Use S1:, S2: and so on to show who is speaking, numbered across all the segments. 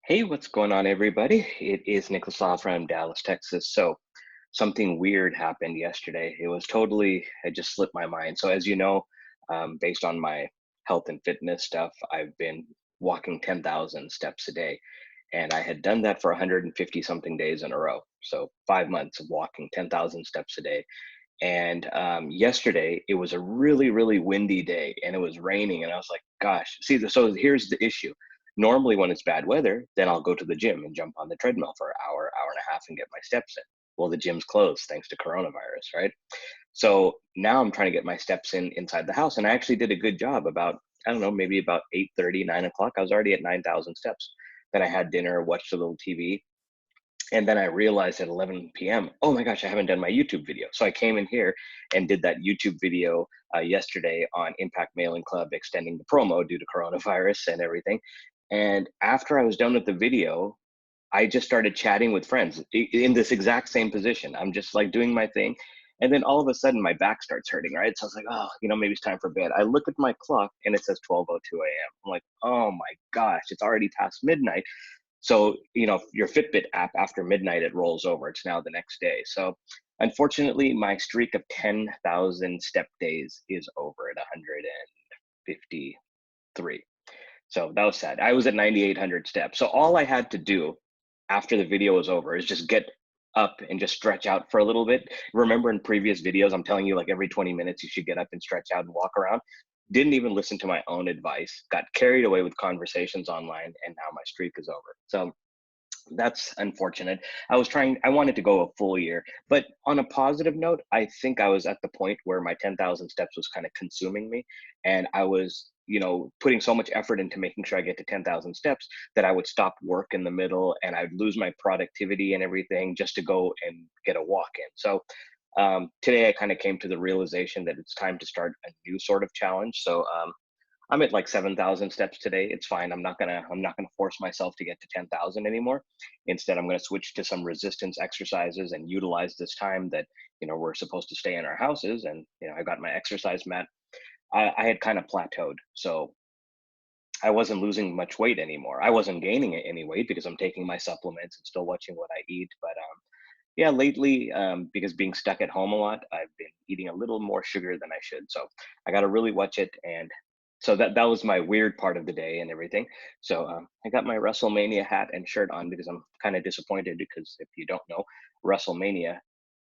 S1: Hey, what's going on, everybody? It is Nicholas Law from Dallas, Texas. So, something weird happened yesterday. It just slipped my mind. So, as you know, based on my health and fitness stuff, I've been walking 10,000 steps a day. And I had done that for 150 something days in a row. So, 5 months of walking 10,000 steps a day. And yesterday, it was a really, really windy day and it was raining. And I was like, gosh, see, so here's the issue. Normally, when it's bad weather, then I'll go to the gym and jump on the treadmill for an hour, hour and a half and get my steps in. Well, the gym's closed thanks to coronavirus, right? So now I'm trying to get my steps in inside the house. And I actually did a good job about, I don't know, maybe about 8:30, 9 o'clock. I was already at 9,000 steps. Then I had dinner, watched a little TV, and then I realized at 11 p.m., oh my gosh, I haven't done my YouTube video. So I came in here and did that YouTube video yesterday on Impact Mailing Club extending the promo due to coronavirus and everything. And after I was done with the video, I just started chatting with friends in this exact same position. I'm just like doing my thing. And then all of a sudden my back starts hurting, right? So I was like, oh, maybe it's time for bed. I look at my clock and it says 12:02 a.m. I'm like, oh my gosh, it's already past midnight. So, your Fitbit app, after midnight, it rolls over. It's now the next day. So, unfortunately, my streak of 10,000 step days is over at 153. So that was sad. I was at 9,800 steps. So all I had to do after the video was over is just get up and just stretch out for a little bit. Remember in previous videos, I'm telling you like every 20 minutes you should get up and stretch out and walk around. Didn't even listen to my own advice, got carried away with conversations online, and now my streak is over. So that's unfortunate. I wanted to go a full year, but on a positive note, I think I was at the point where my 10,000 steps was kind of consuming me. And I was, putting so much effort into making sure I get to 10,000 steps that I would stop work in the middle and I'd lose my productivity and everything just to go and get a walk in. So today I kind of came to the realization that it's time to start a new sort of challenge. So I'm at like 7,000 steps today. It's fine. I'm not gonna force myself to get to 10,000 anymore. Instead, I'm gonna switch to some resistance exercises and utilize this time that we're supposed to stay in our houses. And I got my exercise mat. I had kind of plateaued, so I wasn't losing much weight anymore. I wasn't gaining any weight because I'm taking my supplements and still watching what I eat. But yeah, lately, because being stuck at home a lot, I've been eating a little more sugar than I should. So I got to really watch it. And so that was my weird part of the day and everything. So I got my WrestleMania hat and shirt on because I'm kind of disappointed because if you don't know, WrestleMania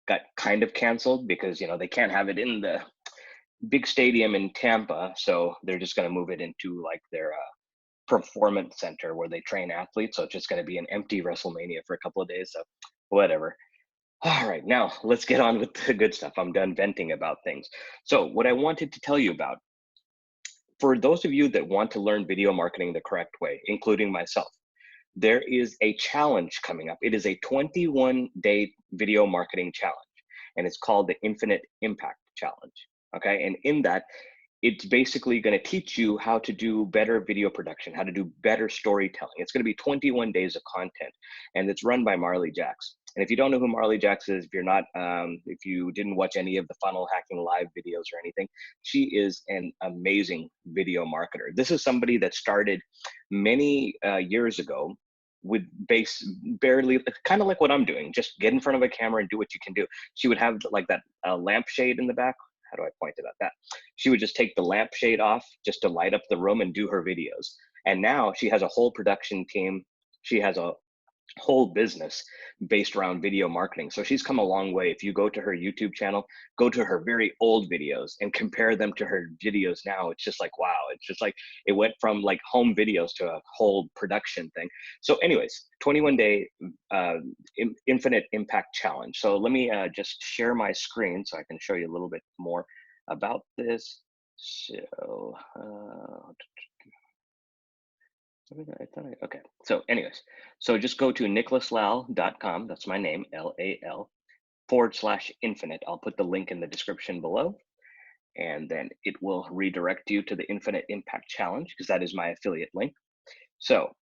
S1: got kind of canceled because they can't have it in the big stadium in Tampa, so they're just going to move it into like their performance center where they train athletes. So it's just going to be an empty WrestleMania for a couple of days. So whatever. All right, now let's get on with the good stuff. I'm done venting about things. So, what I wanted to tell you about, for those of you that want to learn video marketing the correct way, including myself, there is a challenge coming up. It is a 21-day video marketing challenge, and it's called the Infinite Impact Challenge. Okay, and in that, it's basically going to teach you how to do better video production, how to do better storytelling. It's going to be 21 days of content, and it's run by Marley Jaxx. And if you don't know who Marley Jaxx is, if you didn't watch any of the funnel hacking live videos or anything, she is an amazing video marketer. This is somebody that started many years ago with base barely, kind of like what I'm doing, just get in front of a camera and do what you can do. She would have like that lampshade in the back. How do I point it at that? She would just take the lampshade off just to light up the room and do her videos. And now she has a whole production team. She has a whole business based around video marketing. So she's come a long way. If you go to her YouTube channel, go to her very old videos and compare them to her videos now. It's just like, wow. It's just like it went from like home videos to a whole production thing. So anyways, 21-day infinite impact challenge. So let me just share my screen so I can show you a little bit more about this. So okay. So anyways, so just go to nicholaslal.com. That's my name, LAL /infinite. I'll put the link in the description below. And then it will redirect you to the Infinite Impact Challenge because that is my affiliate link. So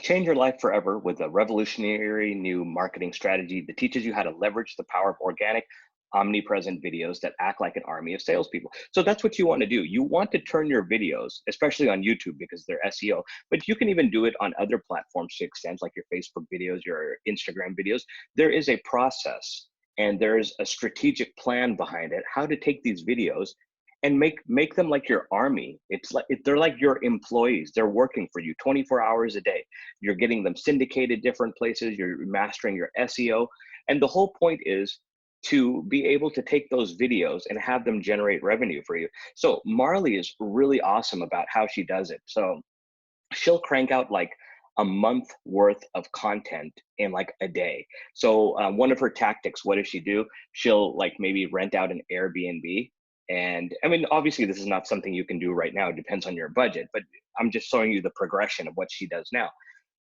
S1: change your life forever with a revolutionary new marketing strategy that teaches you how to leverage the power of organic, omnipresent videos that act like an army of salespeople. So that's what you want to do. You want to turn your videos, especially on YouTube because they're SEO, but you can even do it on other platforms to extent, like your Facebook videos, your Instagram videos. There is a process and there's a strategic plan behind it, how to take these videos and make them like your army. It's like they're like your employees. They're working for you 24 hours a day. You're getting them syndicated different places. You're mastering your SEO. And the whole point is to be able to take those videos and have them generate revenue for you. So Marley is really awesome about how she does it. So she'll crank out like a month worth of content in like a day. So one of her tactics, what does she do? She'll like maybe rent out an Airbnb. And I mean, obviously this is not something you can do right now. It depends on your budget, but I'm just showing you the progression of what she does now.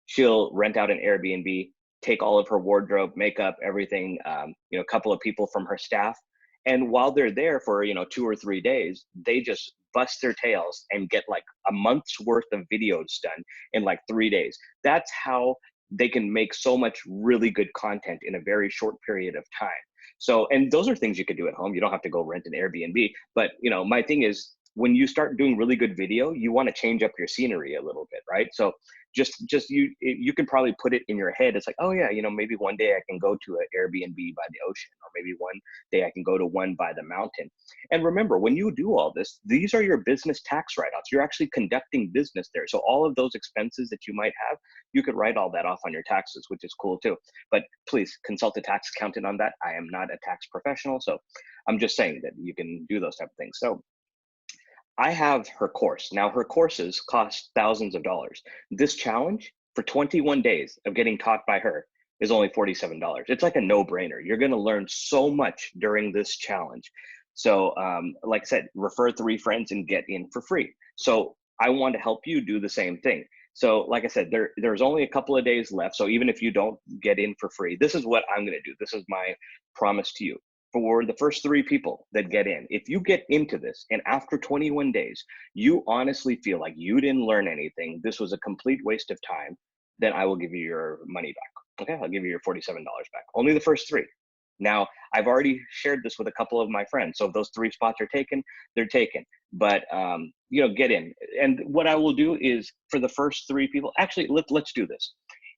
S1: She'll rent out an Airbnb, take all of her wardrobe, makeup, everything, a couple of people from her staff. And while they're there for, 2 or 3 days, they just bust their tails and get like a month's worth of videos done in like 3 days. That's how they can make so much really good content in a very short period of time. So, and those are things you could do at home. You don't have to go rent an Airbnb. But, my thing is when you start doing really good video, you want to change up your scenery a little bit, right? So just you can probably put it in your head. It's like, oh yeah, maybe one day I can go to an Airbnb by the ocean, or maybe one day I can go to one by the mountain. And remember, when you do all this, these are your business tax write-offs. You're actually conducting business there. So all of those expenses that you might have, you could write all that off on your taxes, which is cool too. But please consult a tax accountant on that. I am not a tax professional, so I'm just saying that you can do those type of things. So I have her course. Now her courses cost thousands of dollars. This challenge for 21 days of getting taught by her is only $47. It's like a no-brainer. You're going to learn so much during this challenge. So like I said, refer 3 friends and get in for free. So I want to help you do the same thing. So like I said, there's only a couple of days left. So even if you don't get in for free, this is what I'm going to do. This is my promise to you. For the first 3 people that get in, if you get into this and after 21 days, you honestly feel like you didn't learn anything, this was a complete waste of time, then I will give you your money back. Okay, I'll give you your $47 back. Only the first 3. Now, I've already shared this with a couple of my friends. So if those 3 spots are taken, they're taken. But, get in. And what I will do is for the first 3 people, actually, let's do this.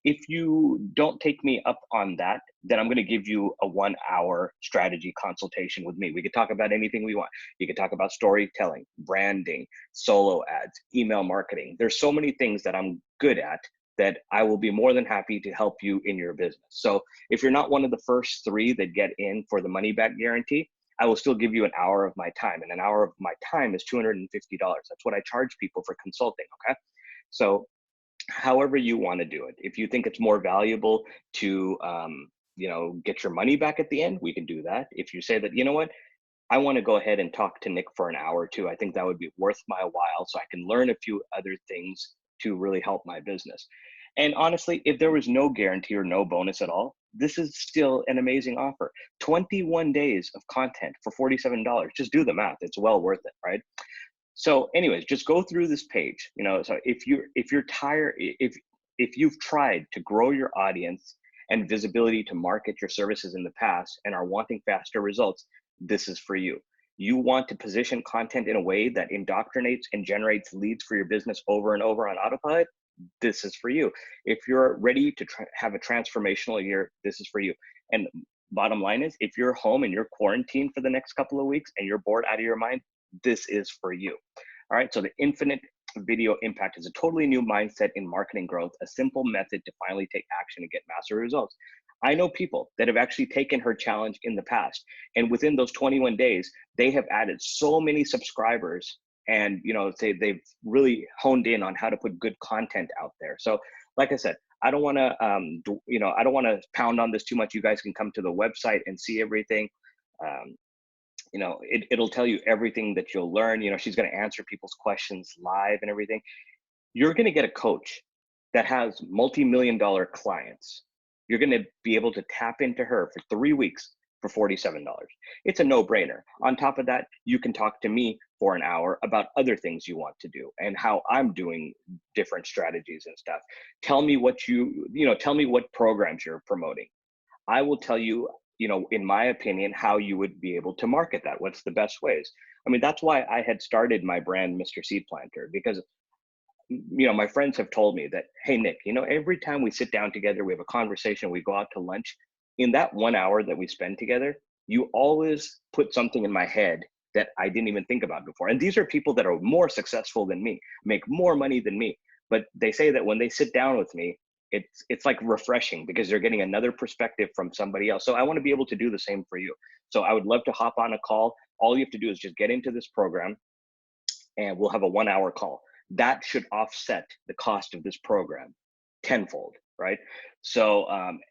S1: If you don't take me up on that, then I'm going to give you a 1-hour strategy consultation with me. We could talk about anything we want. You could talk about storytelling, branding, solo ads, email marketing. There's so many things that I'm good at that I will be more than happy to help you in your business. So if you're not one of the first 3 that get in for the money back guarantee, I will still give you an hour of my time. And an hour of my time is $250. That's what I charge people for consulting, okay? So however you want to do it. If you think it's more valuable to, get your money back at the end, we can do that. If you say that, you know what, I want to go ahead and talk to Nick for an hour or 2, I think that would be worth my while so I can learn a few other things to really help my business. And honestly, if there was no guarantee or no bonus at all, this is still an amazing offer. 21 days of content for $47. Just do the math. It's well worth it, right? So anyways, just go through this page, so if you're tired, if you've tried to grow your audience and visibility to market your services in the past and are wanting faster results, this is for you. You want to position content in a way that indoctrinates and generates leads for your business over and over on autopilot, this is for you. If you're ready to have a transformational year, this is for you. And bottom line is, if you're home and you're quarantined for the next couple of weeks and you're bored out of your mind, this is for you. All right, so the infinite video impact is a totally new mindset in marketing growth, a simple method to finally take action and get massive results. I know people that have actually taken her challenge in the past, and within those 21 days, they have added so many subscribers, and they've really honed in on how to put good content out there. So like I said, I don't want to I don't want to pound on this too much. You guys can come to the website and see everything. It'll tell you everything that you'll learn. She's going to answer people's questions live and everything. You're going to get a coach that has multi-million-dollar clients. You're going to be able to tap into her for 3 weeks for $47. It's a no-brainer. On top of that, you can talk to me for an hour about other things you want to do and how I'm doing different strategies and stuff. Tell me what tell me what programs you're promoting. I will tell you in my opinion, how you would be able to market that. What's the best ways? I mean, that's why I had started my brand, Mr. Seed Planter, because my friends have told me that, hey, Nick, every time we sit down together, we have a conversation, we go out to lunch, in that 1 hour that we spend together, you always put something in my head that I didn't even think about before. And these are people that are more successful than me, make more money than me. But they say that when they sit down with me, it's like refreshing because they're getting another perspective from somebody else. So I want to be able to do the same for you. So I would love to hop on a call. All you have to do is just get into this program and we'll have a 1 hour call. That should offset the cost of this program tenfold, right? So,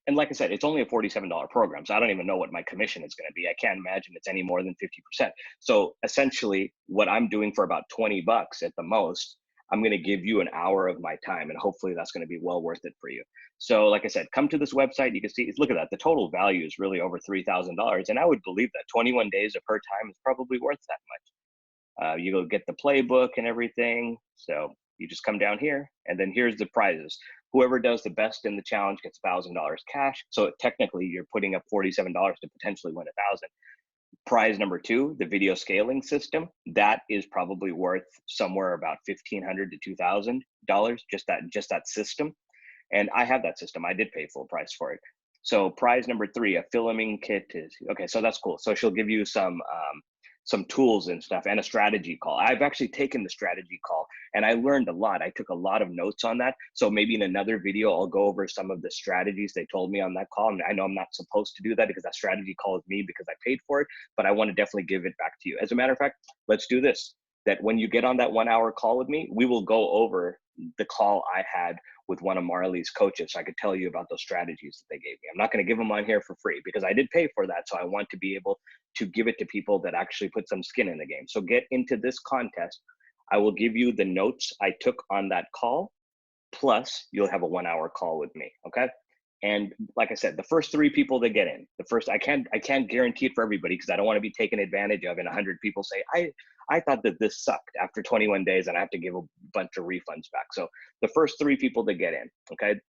S1: and like I said, it's only a $47 program. So I don't even know what my commission is going to be. I can't imagine it's any more than 50%. So essentially what I'm doing for about 20 bucks at the most, I'm going to give you an hour of my time, and hopefully that's going to be well worth it for you. So like I said, come to this website. You can see, look at that. The total value is really over $3,000. And I would believe that 21 days of her time is probably worth that much. You go get the playbook and everything. So you just come down here, and then here's the prizes. Whoever does the best in the challenge gets $1,000 cash. So technically, you're putting up $47 to potentially win 1,000. Prize number 2, the video scaling system. That is probably worth somewhere about $1,500 to $2,000. Just that system, and I have that system. I did pay full price for it. So prize number 3, a filming kit is okay. So that's cool. So she'll give you some tools and stuff and a strategy call. I've actually taken the strategy call and I learned a lot. I took a lot of notes on that. So maybe in another video, I'll go over some of the strategies they told me on that call. And I know I'm not supposed to do that because that strategy call is me because I paid for it, but I want to definitely give it back to you. As a matter of fact, let's do this. That when you get on that 1 hour call with me, we will go over the call I had with one of Marley's coaches. So I could tell you about those strategies that they gave me. I'm not going to give them on here for free because I did pay for that. So I want to be able to give it to people that actually put some skin in the game. So get into this contest. I will give you the notes I took on that call, plus you'll have a 1 hour call with me. Okay. And like I said, the first 3 people that get in, I can't guarantee it for everybody because I don't want to be taken advantage of and 100 people say, I thought that this sucked after 21 days and I have to give a bunch of refunds back. So the first 3 people that get in, okay,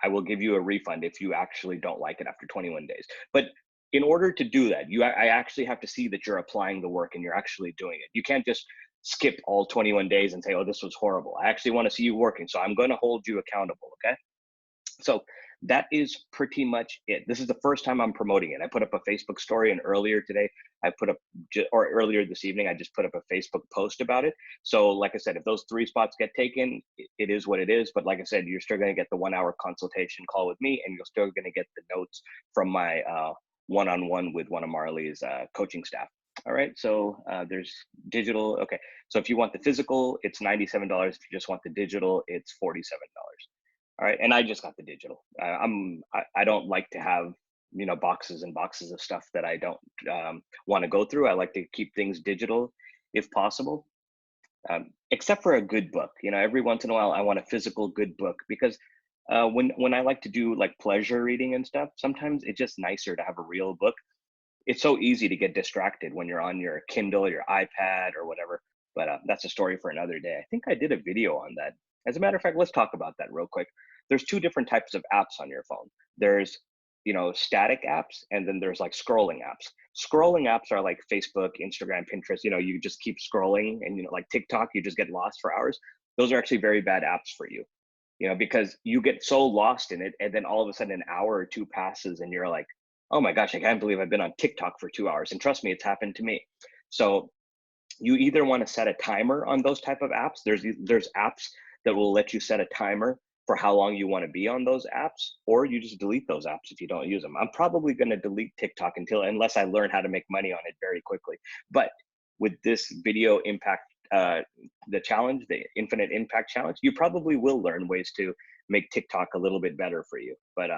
S1: I will give you a refund if you actually don't like it after 21 days. But in order to do that, I actually have to see that you're applying the work and you're actually doing it. You can't just skip all 21 days and say, oh, this was horrible. I actually want to see you working. So I'm going to hold you accountable. Okay. So that is pretty much it. This is the first time I'm promoting it. I put up a Facebook story, and earlier today, earlier this evening, I just put up a Facebook post about it. So like I said, if those 3 spots get taken, it is what it is. But like I said, you're still going to get the 1 hour consultation call with me, and you're still going to get the notes from my one-on-one with one of Marley's coaching staff. All right, so there's digital. Okay, so if you want the physical, it's $97. If you just want the digital, it's $47. All right, and I just got the digital. I don't like to have boxes and boxes of stuff that I don't want to go through. I like to keep things digital if possible, except for a good book. Every once in a while I want a physical good book because when I like to do like pleasure reading and stuff, sometimes it's just nicer to have a real book. It's so easy to get distracted when you're on your Kindle, your iPad, or whatever. But that's a story for another day. I think I did a video on that. As a matter of fact, let's talk about that real quick. There's 2 different types of apps on your phone. There's, static apps, and then there's like scrolling apps. Scrolling apps are like Facebook, Instagram, Pinterest. You just keep scrolling, and like TikTok, you just get lost for hours. Those are actually very bad apps for you. Because you get so lost in it, and then all of a sudden an hour or 2 passes, and you're like, oh my gosh, I can't believe I've been on TikTok for 2 hours. And trust me, it's happened to me. So you either want to set a timer on those type of apps. There's apps that will let you set a timer for how long you want to be on those apps, or you just delete those apps if you don't use them. I'm probably going to delete TikTok unless I learn how to make money on it very quickly. But with this video impact, the challenge, the infinite impact challenge, you probably will learn ways to make TikTok a little bit better for you. But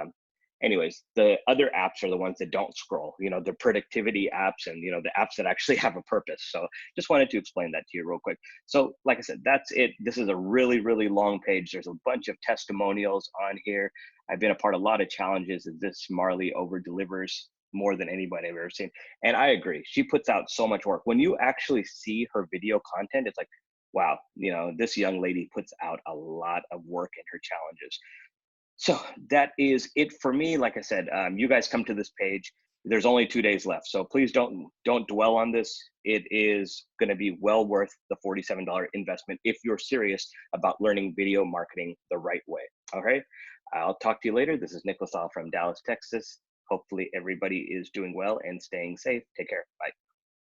S1: anyways, the other apps are the ones that don't scroll, the productivity apps and, the apps that actually have a purpose. So just wanted to explain that to you real quick. So like I said, that's it. This is a really, really long page. There's a bunch of testimonials on here. I've been a part of a lot of challenges, and this Marley over delivers more than anybody I've ever seen. And I agree. She puts out so much work. When you actually see her video content, it's like, wow, this young lady puts out a lot of work in her challenges. So that is it for me. Like I said, you guys come to this page. There's only 2 days left, so please don't dwell on this. It is going to be well worth the $47 investment if you're serious about learning video marketing the right way. All right, I'll talk to you later. This is Nicholas from Dallas, Texas. Hopefully everybody is doing well and staying safe. Take care. Bye.